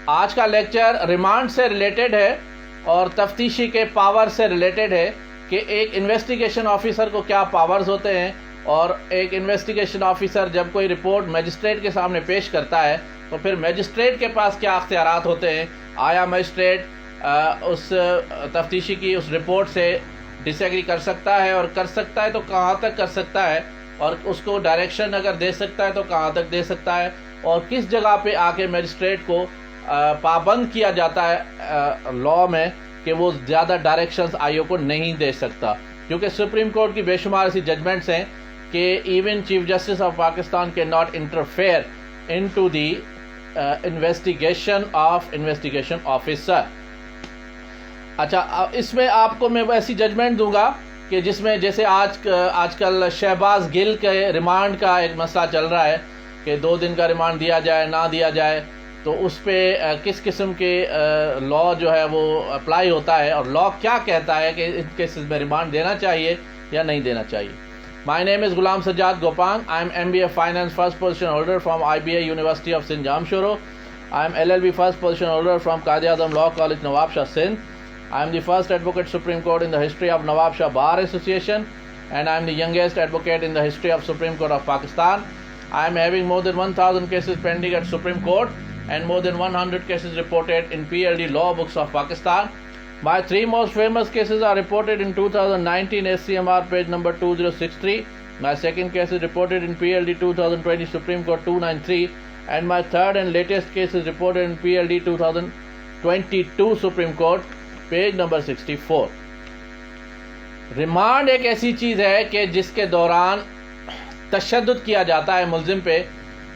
آج کا lecture remand سے ریلیٹڈ ہے اور تفتیشی کے پاور سے ریلیٹڈ ہے کہ ایک انویسٹیگیشن آفیسر کو کیا پاورز ہوتے ہیں اور ایک انویسٹیگیشن آفیسر جب کوئی رپورٹ میجسٹریٹ کے سامنے پیش کرتا ہے تو پھر میجسٹریٹ کے پاس کیا اختیارات ہوتے ہیں. آیا میجسٹریٹ اس تفتیشی کی اس رپورٹ سے ڈس ایگری کر سکتا ہے، اور کر سکتا ہے تو کہاں تک کر سکتا ہے، اور اس کو ڈائریکشن اگر دے سکتا ہے تو کہاں تک دے سکتا ہے، اور کس جگہ پہ آ کے میجسٹریٹ کو پابند کیا جاتا ہے لاء میں کہ وہ زیادہ ڈائریکشنز آئیو کو نہیں دے سکتا. کیونکہ سپریم کورٹ کی بے شمار ایسی ججمنٹس ہیں کہ even chief justice of Pakistan can not interfere into the investigation of investigation officer. اچھا، اس میں آپ کو میں ایسی ججمنٹ دوں گا کہ جس میں جیسے آج کل شہباز گل کے ریمانڈ کا ایک مسئلہ چل رہا ہے کہ 2 دن کا ریمانڈ دیا جائے نہ دیا جائے، تو اس پہ کس قسم کے لاء جو ہے وہ اپلائی ہوتا ہے اور لاء کیا کہتا ہے کہ ان کیسز میں ریمانڈ دینا چاہیے یا نہیں دینا چاہیے. My name is Ghulam Sajjad Gopang. I am MBA Finance first position holder from IBA University of Sindh Jamshoro. I am LLB first position holder from Quaid-e-Azam Law College Nawab Shah Sindh. I am the first advocate Supreme Court in the history of Nawab Shah Bar Association, and I am the youngest advocate in the history of Supreme Court of Pakistan. I am having more than 1,000 cases pending at Supreme Court and more than 100 cases reported in PLD law books of Pakistan. My 3 most famous cases are reported in 2019 SCMR page number 2063. My second case is reported in PLD 2020 Supreme Court 293, and my third and latest case is reported in PLD 2022 Supreme Court page number 64. Remand ایک ایسی چیز ہے کہ جس کے دوران تشدد کیا جاتا ہے ملزم پہ،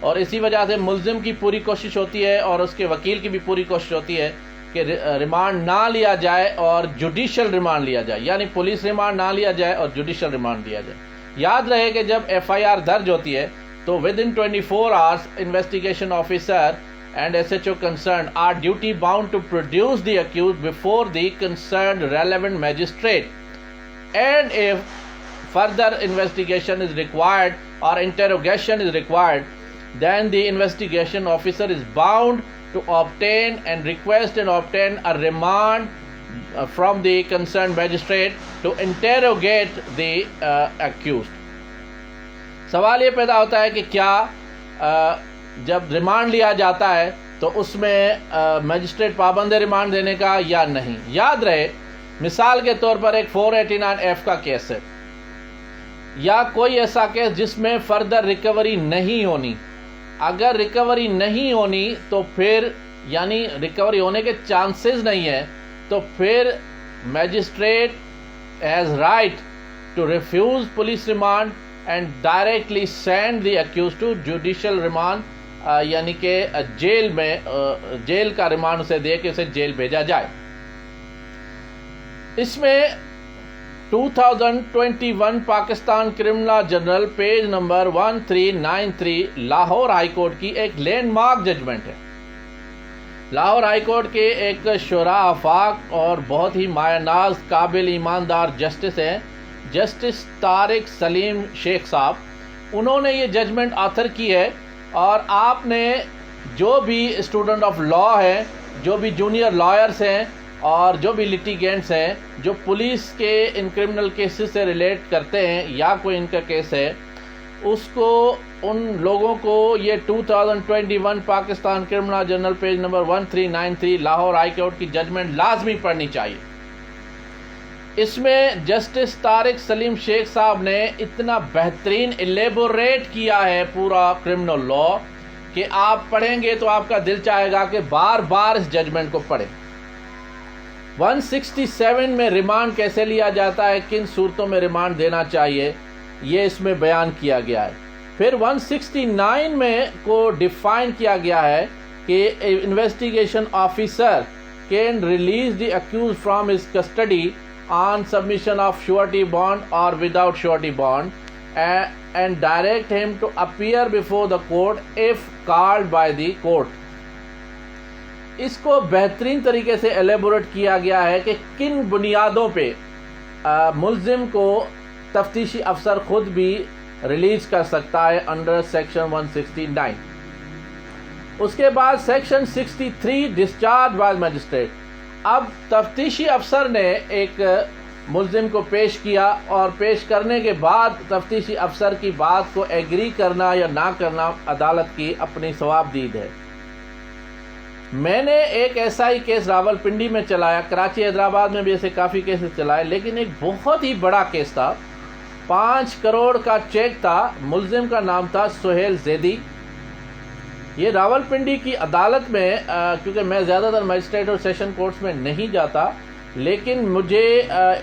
اور اسی وجہ سے ملزم کی پوری کوشش ہوتی ہے اور اس کے وکیل کی بھی پوری کوشش ہوتی ہے کہ ریمانڈ نہ لیا جائے اور جوڈیشل ریمانڈ لیا جائے، یعنی پولیس ریمانڈ نہ لیا جائے اور جوڈیشل ریمانڈ لیا جائے. یاد رہے کہ جب FIR درج ہوتی ہے تو within 24 hours investigation officer and SHO concerned are duty bound to produce the accused before the concerned relevant magistrate, and if further investigation is required or interrogation is required, then the investigation officer is bound to obtain and request and obtain a remand from the concerned magistrate to interrogate the accused. سوال یہ پیدا ہوتا ہے کہ کیا جب remand لیا جاتا ہے تو اس میں میجسٹریٹ پابند ریمانڈ دینے کا یا نہیں. یاد رہے، مثال کے طور پر ایک 489F کا کیس ہے یا کوئی ایسا کیس جس میں فردر ریکوری نہیں ہونی. اگر ریکوری نہیں ہونی تو پھر یعنی ریکوری ہونے کے چانسز نہیں ہے تو پھر magistrate has right to refuse police remand and directly send the accused to judicial remand, یعنی کہ جیل کا ریمانڈ اسے دے کے اسے جیل بھیجا جائے. اس میں 2021 Pakistan criminal general page number 1393 Lahore high court کی ایک لینڈ مارک ججمنٹ ہے. لاہور ہائی کورٹ کے ایک شورا آفاق اور بہت ہی مایہ ناز قابل ایماندار جسٹس ہیں، جسٹس طارق سلیم شیخ صاحب. انہوں نے یہ ججمنٹ آتھر کی ہے، اور آپ نے جو بھی اسٹوڈنٹ آف لاء ہیں، جو بھی جونیئر لائرس ہیں اور جو بھی لٹیگینٹس ہیں جو پولیس کے ان کرمنل کیسز سے ریلیٹ کرتے ہیں یا کوئی ان کا کیس ہے، اس کو ان لوگوں کو یہ 2021 Pakistan criminal general page number 1393 Lahore high court کی ججمنٹ لازمی پڑھنی چاہیے. اس میں جسٹس طارق سلیم شیخ صاحب نے اتنا بہترین ایلیبوریٹ کیا ہے پورا کرمنل لاء کہ آپ پڑھیں گے تو آپ کا دل چاہے گا کہ بار بار اس ججمنٹ کو پڑھیں. 167 میں ریمانڈ کیسے لیا جاتا ہے، کن صورتوں میں ریمانڈ دینا چاہیے، یہ اس میں بیان کیا گیا ہے. پھر 169 میں کو ڈیفائن کیا گیا ہے کہ investigation officer can release the accused from his custody on submission of surety bond or without surety bond and direct him to appear before the court if called by the court. اس کو بہترین طریقے سے elaborate کیا گیا ہے کہ کن بنیادوں پہ ملزم کو تفتیشی افسر خود بھی ریلیز کر سکتا ہے انڈر سیکشن 169. اس کے بعد سیکشن 63 ڈسچارج بائی مجسٹریٹ. اب تفتیشی افسر نے ایک ملزم کو پیش کیا اور پیش کرنے کے بعد تفتیشی افسر کی بات کو ایگری کرنا یا نہ کرنا عدالت کی اپنی ثواب دید ہے. میں نے ایک ایسا ہی کیس راول پنڈی میں چلایا، کراچی حیدرآباد میں بھی ایسے کافی کیسز چلائے، لیکن ایک بہت ہی بڑا کیس تھا. 5 کروڑ کا چیک تھا، ملزم کا نام تھا سہیل زیدی. یہ راول پنڈی کی عدالت میں کیونکہ میں زیادہ تر مجسٹریٹ اور سیشن کورٹس میں نہیں جاتا، لیکن مجھے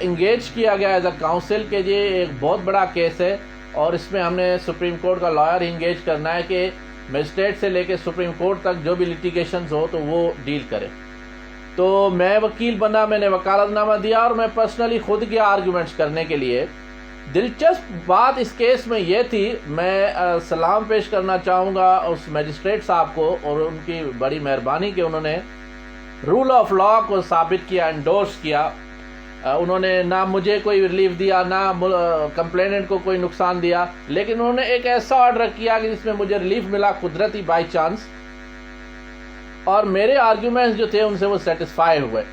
انگیج کیا گیا ایز اے کاؤنسل کہ یہ ایک بہت بڑا کیس ہے اور اس میں ہم نے سپریم کورٹ کا لائر انگیج کرنا ہے کہ مجسٹریٹ سے لے کے سپریم کورٹ تک جو بھی لیٹیگیشنز ہو تو وہ ڈیل کرے. تو میں وکیل بنا، میں نے وکالت نامہ دیا اور میں پرسنلی خود گیا آرگیومنٹس کرنے کے لیے. دلچسپ بات اس کیس میں یہ تھی، میں سلام پیش کرنا چاہوں گا اس مجسٹریٹ صاحب کو اور ان کی بڑی مہربانی کہ انہوں نے رول آف لا کو ثابت کیا، انڈورس کیا. انہوں نے نہ مجھے کوئی ریلیف دیا، نہ کمپلیننٹ کو کوئی نقصان دیا، لیکن انہوں نے ایک ایسا آرڈر کیا کہ جس میں مجھے ریلیف ملا قدرتی بائی چانس، اور میرے آرگیومنٹس جو تھے ان سے وہ سیٹسفائی ہوئے.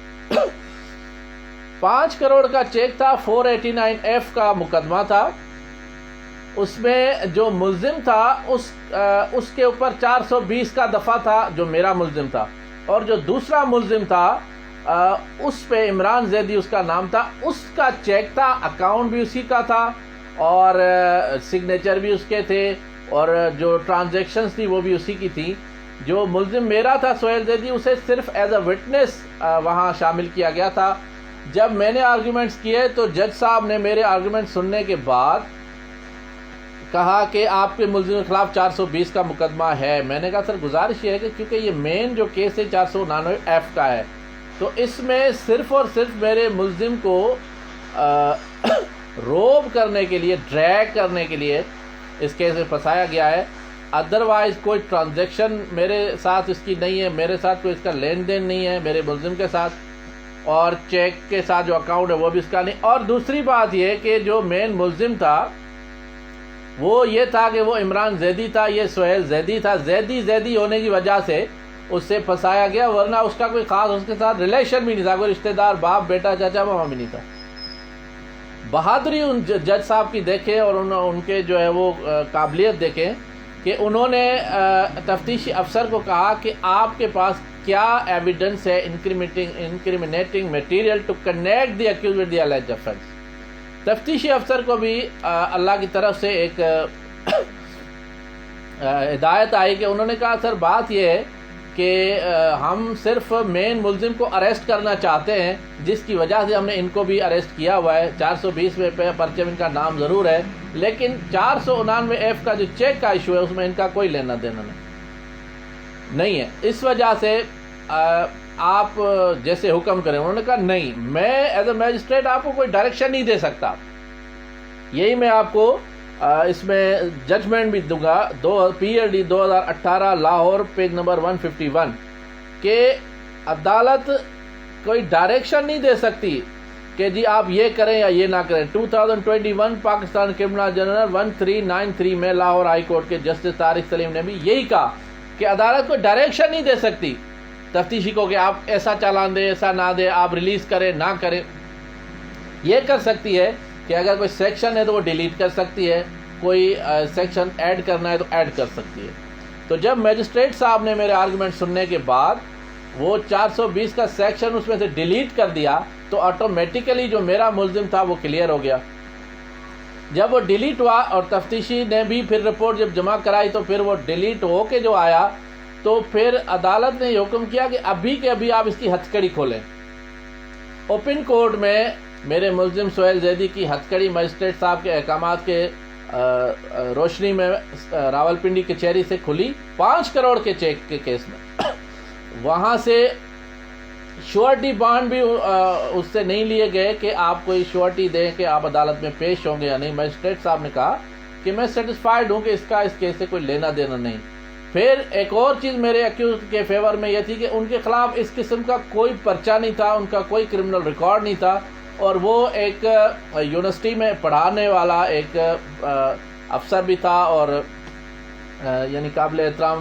5 کروڑ کا چیک تھا، 489F کا مقدمہ تھا. اس میں جو ملزم تھا اس کے اوپر 420 کا دفعہ تھا جو میرا ملزم تھا، اور جو دوسرا ملزم تھا اس پہ عمران زیدی اس کا نام تھا، اس کا چیک تھا، اکاؤنٹ بھی اسی کا تھا اور سگنیچر بھی اس کے تھے اور جو ٹرانزیکشنز تھی وہ بھی اسی کی تھی. جو ملزم میرا تھا سہیل زیدی، اسے صرف ایز اے وٹنس وہاں شامل کیا گیا تھا. جب میں نے آرگیومنٹس کیے تو جج صاحب نے میرے آرگیومنٹ سننے کے بعد کہا کہ آپ کے ملزم کے خلاف 420 کا مقدمہ ہے. میں نے کہا سر گزارش یہ ہے کہ کیونکہ یہ مین جو کیس ہے 499F کا ہے، تو اس میں صرف اور صرف میرے ملزم کو روب کرنے کے لیے، ڈریگ کرنے کے لیے اس کیس میں پھنسایا گیا ہے. ادروائز کوئی ٹرانزیکشن میرے ساتھ اس کی نہیں ہے، میرے ساتھ کوئی اس کا لین دین نہیں ہے میرے ملزم کے ساتھ، اور چیک کے ساتھ جو اکاؤنٹ ہے وہ بھی اس کا نہیں. اور دوسری بات یہ کہ جو مین ملزم تھا وہ یہ تھا کہ وہ عمران زیدی تھا، یہ سہیل زیدی تھا. زیدی ہونے کی وجہ سے اس سے پھنسایا گیا، ورنہ اس کا کوئی خاص اس کے ساتھ ریلیشن بھی نہیں تھا، کوئی رشتہ دار، باپ بیٹا چاچا ماما بھی نہیں تھا. بہادری ان جج صاحب کی دیکھیں اور ان کے جو ہے وہ قابلیت دیکھیں کہ انہوں نے تفتیشی افسر کو کہا کہ آپ کے پاس کیا ایویڈنس ہے incriminating material to connect the accused with the alleged offence. تفتیشی افسر کو بھی اللہ کی طرف سے ایک ہدایت آئی کہ انہوں نے کہا سر بات یہ ہے کہ ہم صرف مین ملزم کو اریسٹ کرنا چاہتے ہیں، جس کی وجہ سے ہم نے ان کو بھی اریسٹ کیا ہوا ہے. 420 میں پرچے میں ان کا نام ضرور ہے، لیکن 499F کا جو چیک کا ایشو ہے اس میں ان کا کوئی لینا دینا نہیں ہے. اس وجہ سے آپ جیسے حکم کریں. انہوں نے کہا نہیں، میں ایز اے میجسٹریٹ آپ کو کوئی ڈائریکشن نہیں دے سکتا، یہی میں آپ کو اس میں ججمنٹ بھی دوں گا. PLD 2018 لاہور پیج نمبر 151 کہ عدالت کوئی ڈائریکشن نہیں دے سکتی کہ جی آپ یہ کریں یا یہ نہ کریں. 2021 پاکستان کرمنل جنرل 1393 میں لاہور ہائی کورٹ کے جسٹس طارق سلیم نے بھی یہی کہا کہ عدالت کو ڈائریکشن نہیں دے سکتی تفتیشی کو کہ آپ ایسا چالان دیں، ایسا نہ دیں، آپ ریلیز کریں نہ کریں. یہ کر سکتی ہے کہ اگر کوئی سیکشن ہے تو وہ ڈیلیٹ کر سکتی ہے، کوئی سیکشن ایڈ کرنا ہے تو ایڈ کر سکتی ہے. تو جب میجسٹریٹ صاحب نے میرے آرگومنٹ سننے کے بعد وہ 420 کا سیکشن اس میں سے ڈیلیٹ کر دیا تو آٹومیٹیکلی جو میرا ملزم تھا وہ کلیئر ہو گیا. جب وہ ڈیلیٹ ہوا اور تفتیشی نے بھی پھر رپورٹ جب جمع کرائی تو پھر وہ ڈیلیٹ ہو کے جو آیا تو پھر عدالت نے یہ حکم کیا کہ ابھی کے ابھی آپ اس کی ہتھ کڑی کھولیں. اوپن کورٹ میں میرے ملزم سہیل زیدی کی ہتھ کڑی مجسٹریٹ صاحب کے احکامات کے روشنی میں راول پنڈی کچہری سے کھلی 5 کروڑ کے چیک کے کیس میں. وہاں سے شیورٹی بانڈ بھی اس سے نہیں لیے گئے کہ آپ کوئی شیورٹی دیں کہ آپ عدالت میں پیش ہوں گے یا نہیں. مجسٹریٹ صاحب نے کہا کہ میں سیٹسفائیڈ ہوں کہ اس کا اس کیس سے کوئی لینا دینا نہیں. پھر ایک اور چیز میرے ایکیوز کے فیور میں یہ تھی کہ ان کے خلاف اس قسم کا کوئی پرچہ نہیں تھا، ان کا کوئی کرمنل ریکارڈ نہیں تھا، اور وہ ایک یونیورسٹی میں پڑھانے والا ایک افسر بھی تھا اور یعنی قابل احترام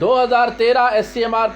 2013 SCMR